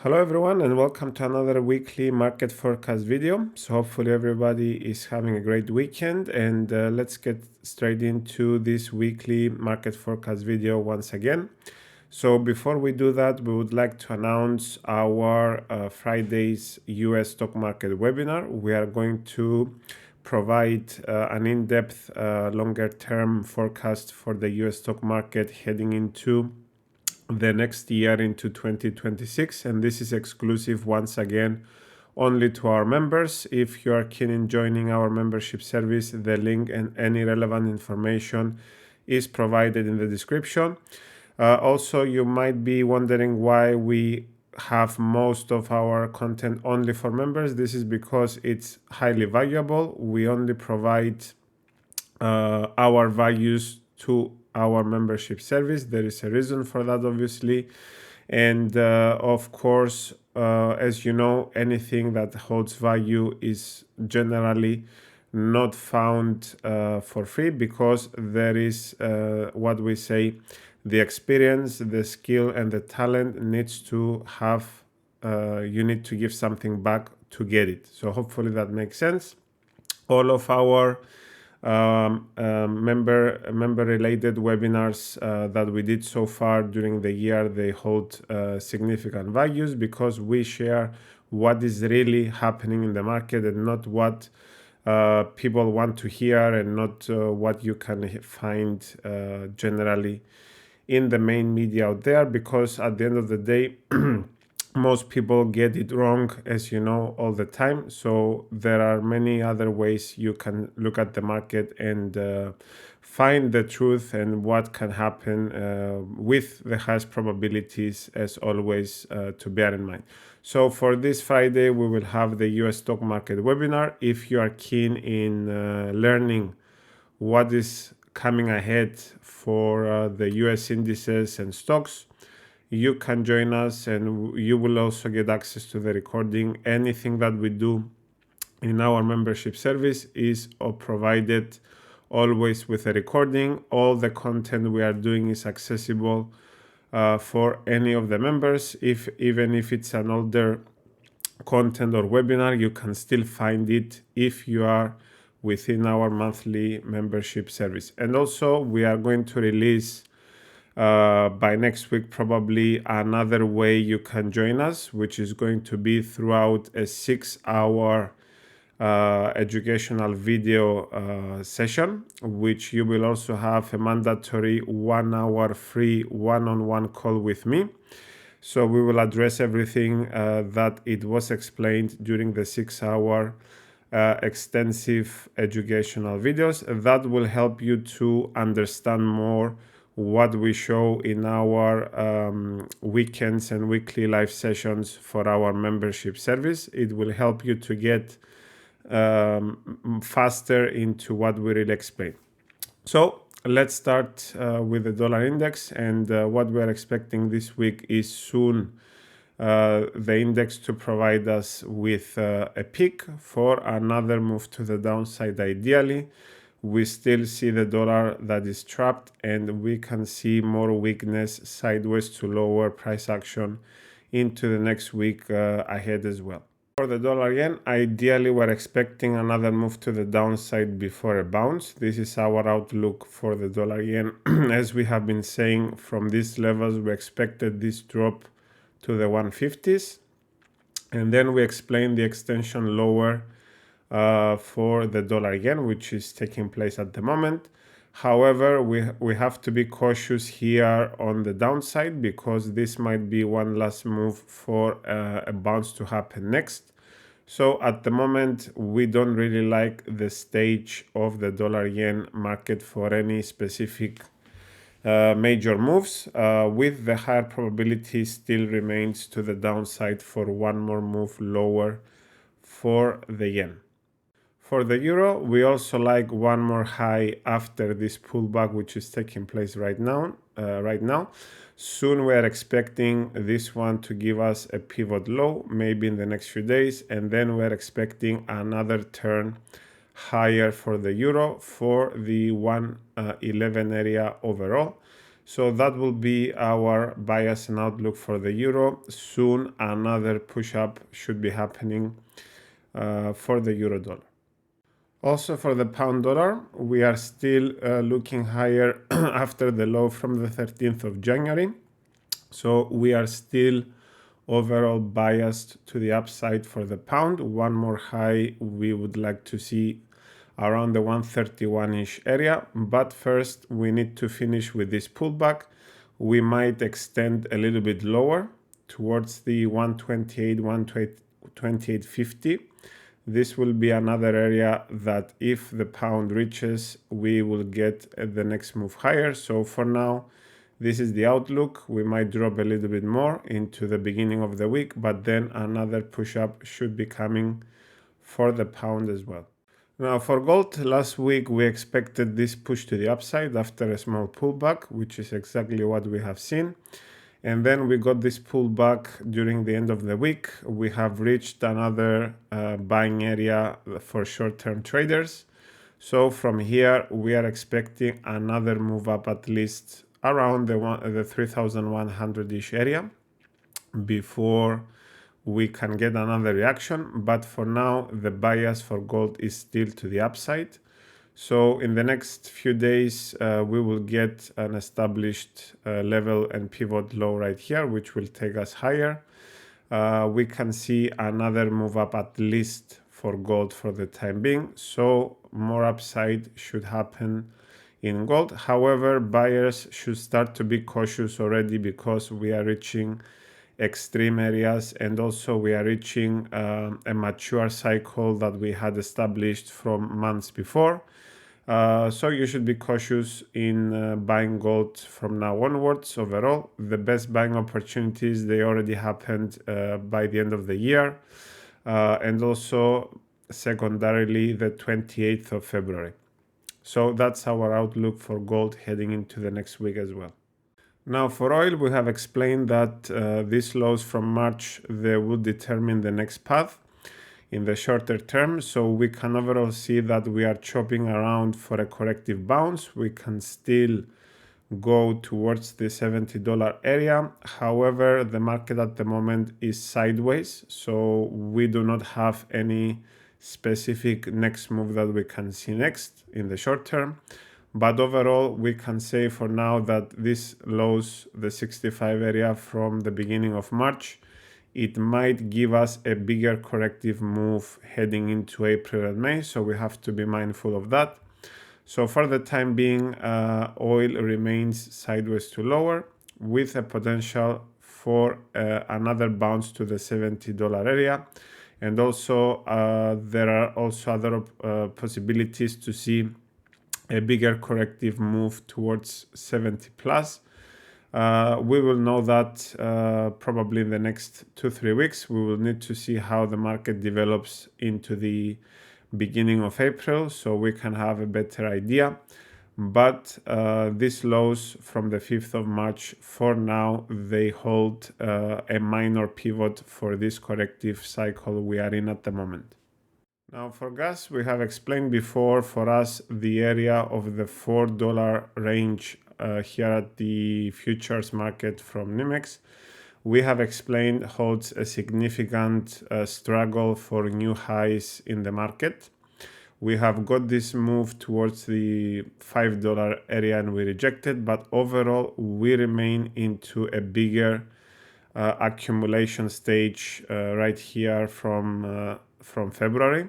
Hello everyone and welcome to another weekly market forecast video. So hopefully everybody is having a great weekend, and let's get straight into this weekly market forecast video once again. So before we do that, we would like to announce our Friday's US stock market webinar. We are going to provide an in-depth longer term forecast for the US stock market heading into the next year, into 2026, and this is exclusive once again only to our members. If you are keen in joining our membership service, the link and any relevant information is provided in the description. Also, you might be wondering why we have most of our content only for members. This is because it's highly valuable. We only provide our values to our membership service. There is a reason for that, obviously, and of course, as you know, anything that holds value is generally not found for free, because there is what we say, the experience, the skill, and the talent needs to have, you need to give something back to get it. So hopefully that makes sense. All of our member related webinars that we did so far during the year, they hold significant values, because we share what is really happening in the market and not what people want to hear, and not what you can find generally in the main media out there, because at the end of the day most people get it wrong, as you know, all the time. So there are many other ways you can look at the market and find the truth and what can happen with the highest probabilities, as always, to bear in mind. So for this Friday, we will have the US stock market webinar. If you are keen in learning what is coming ahead for the US indices and stocks, you can join us, and you will also get access to the recording. Anything that we do in our membership service is provided always with a recording. All the content we are doing is accessible for any of the members. Even if it's an older content or webinar, you can still find it if you are within our monthly membership service. And also, we are going to release by next week probably another way you can join us, which is going to be throughout a 6-hour educational video session, which you will also have a mandatory 1-hour free one-on-one call with me. So we will address everything that it was explained during the 6-hour extensive educational videos. That will help you to understand more what we show in our weekends and weekly live sessions for our membership service. It will help you to get faster into what we really explain. So let's start with the dollar index, and what we are expecting this week is soon the index to provide us with a peak for another move to the downside. Ideally, we still see the dollar that is trapped, and we can see more weakness sideways to lower price action into the next week ahead as well. For the dollar yen, ideally we're expecting another move to the downside before a bounce. This is our outlook for the dollar yen. As we have been saying, from these levels we expected this drop to the 150s, and then we explained the extension lower for the dollar yen, which is taking place at the moment. However, we have to be cautious here on the downside, because this might be one last move for a bounce to happen next. So at the moment, we don't really like the stage of the dollar yen market for any specific major moves, with the higher probability still remains to the downside for one more move lower for the yen. For the euro, we also like one more high after this pullback, which is taking place right now. Soon we are expecting this one to give us a pivot low, maybe in the next few days, and then we are expecting another turn higher for the euro for the 111 area overall. So that will be our bias and outlook for the euro. Soon another push up should be happening for the euro dollar. Also for the pound dollar, we are still looking higher after the low from the 13th of January. So we are still overall biased to the upside for the pound. One more high we would like to see around the 131-ish area. But first we need to finish with this pullback. We might extend a little bit lower towards the 128, 128.50. This will be another area that if the pound reaches, we will get the next move higher. So for now, this is the outlook. We might drop a little bit more into the beginning of the week, but then another push up should be coming for the pound as well. Now for gold, last week we expected this push to the upside after a small pullback, which is exactly what we have seen. And then we got this pullback during the end of the week. We have reached another buying area for short-term traders. So from here, we are expecting another move up at least around the 3,100-ish area before we can get another reaction. But for now, the bias for gold is still to the upside. So in the next few days, we will get an established level and pivot low right here, which will take us higher. We can see another move up at least for gold for the time being. So more upside should happen in gold. However, buyers should start to be cautious already because we are reaching extreme areas and also we are reaching a mature cycle that we had established from months before. So you should be cautious in buying gold from now onwards. Overall, the best buying opportunities, they already happened by the end of the year, and also secondarily the 28th of February. So that's our outlook for gold heading into the next week as well. Now for oil, we have explained that these lows from March, they will determine the next path in the shorter term. So we can overall see that we are chopping around for a corrective bounce. We can still go towards the $70 area. However, the market at the moment is sideways. So we do not have any specific next move that we can see next in the short term. But overall, we can say for now that this lows, the 65 area from the beginning of March, it might give us a bigger corrective move heading into April and May. So we have to be mindful of that. So for the time being, oil remains sideways to lower with a potential for another bounce to the $70 area. And also there are also other possibilities to see a bigger corrective move towards 70 plus. We will know that probably in the next 2-3 weeks. We will need to see how the market develops into the beginning of April so we can have a better idea. But these lows from the 5th of March, for now, they hold a minor pivot for this corrective cycle we are in at the moment. Now for gas, we have explained before, for us, the area of the $4 range here at the futures market from NYMEX, we have explained holds a significant struggle for new highs in the market. We have got this move towards the $5 area and we rejected, but overall we remain into a bigger accumulation stage right here from February.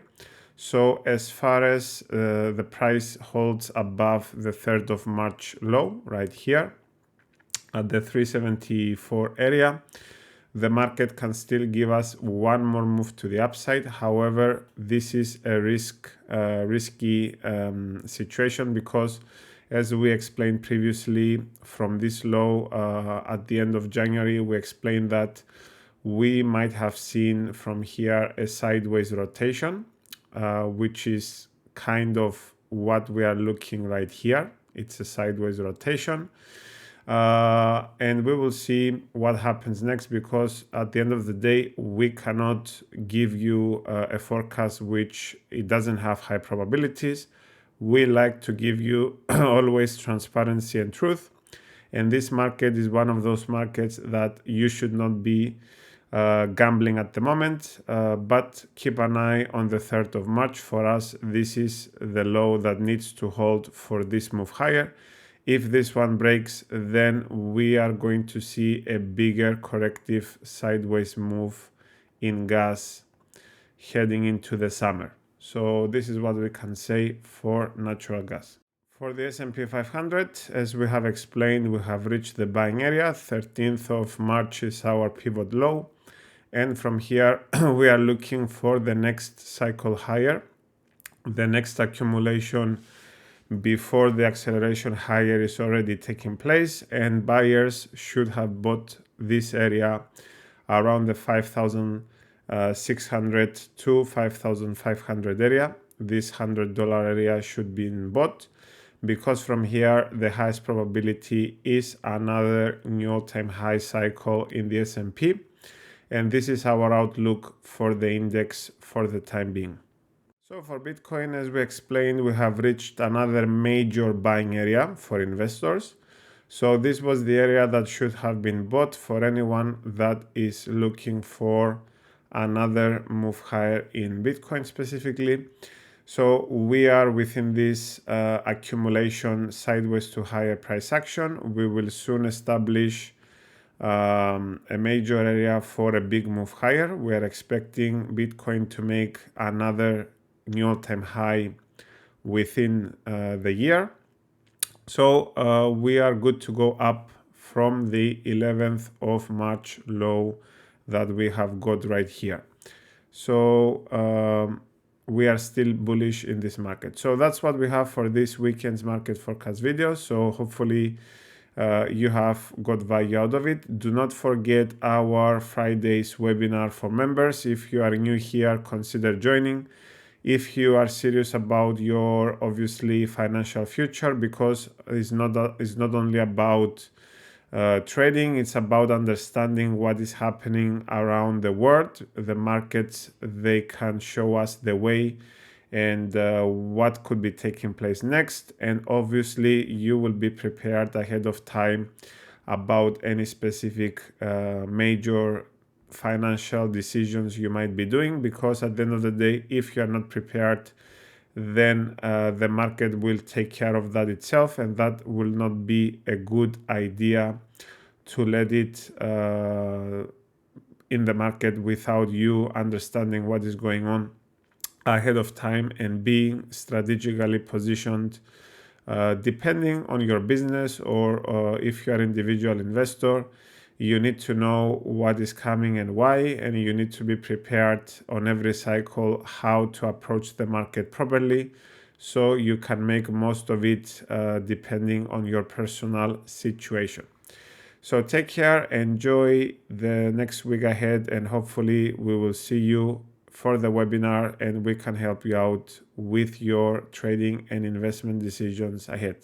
So as far as the price holds above the 3rd of March low right here at the 374 area, the market can still give us one more move to the upside. However, this is a risky situation because, as we explained previously, from this low at the end of January, we explained that we might have seen from here a sideways rotation, which is kind of what we are looking right here. It's a sideways rotation. And we will see what happens next, because at the end of the day, we cannot give you a forecast which it doesn't have high probabilities. We like to give you always transparency and truth. And this market is one of those markets that you should not be gambling at the moment, but keep an eye on the 3rd of March. For us, this is the low that needs to hold for this move higher. If this one breaks, then we are going to see a bigger corrective sideways move in gas heading into the summer. So this is what we can say for natural gas. For the S&P 500, as we have explained, we have reached the buying area. 13th of March is our pivot low. And from here, we are looking for the next cycle higher, the next accumulation before the acceleration higher is already taking place, and buyers should have bought this area around the 5,600 to 5,500 area. This $100 area should be bought, because from here the highest probability is another new all-time high cycle in the S&P, and this is our outlook for the index for the time being. So for Bitcoin, as we explained, we have reached another major buying area for investors. So this was the area that should have been bought for anyone that is looking for another move higher in Bitcoin specifically. So we are within this accumulation sideways to higher price action. We will soon establish a major area for a big move higher. We are expecting Bitcoin to make another new all-time high within the year. So we are good to go up from the 11th of March low that we have got right here. So we are still bullish in this market. So that's what we have for this weekend's market forecast video. So hopefully you have got value out of it. Do not forget our Friday's webinar for members. If you are new here, consider joining. If you are serious about your obviously financial future, because it's not only about trading, it's about understanding what is happening around the world. The markets, they can show us the way and what could be taking place next. And obviously you will be prepared ahead of time about any specific major financial decisions you might be doing, because at the end of the day, if you are not prepared, then the market will take care of that itself, and that will not be a good idea to let it in the market without you understanding what is going on ahead of time and being strategically positioned depending on your business, or if you are an individual investor. You need to know what is coming and why, and you need to be prepared on every cycle how to approach the market properly, so you can make most of it depending on your personal situation. So take care, enjoy the next week ahead, and hopefully we will see you for the webinar and we can help you out with your trading and investment decisions ahead.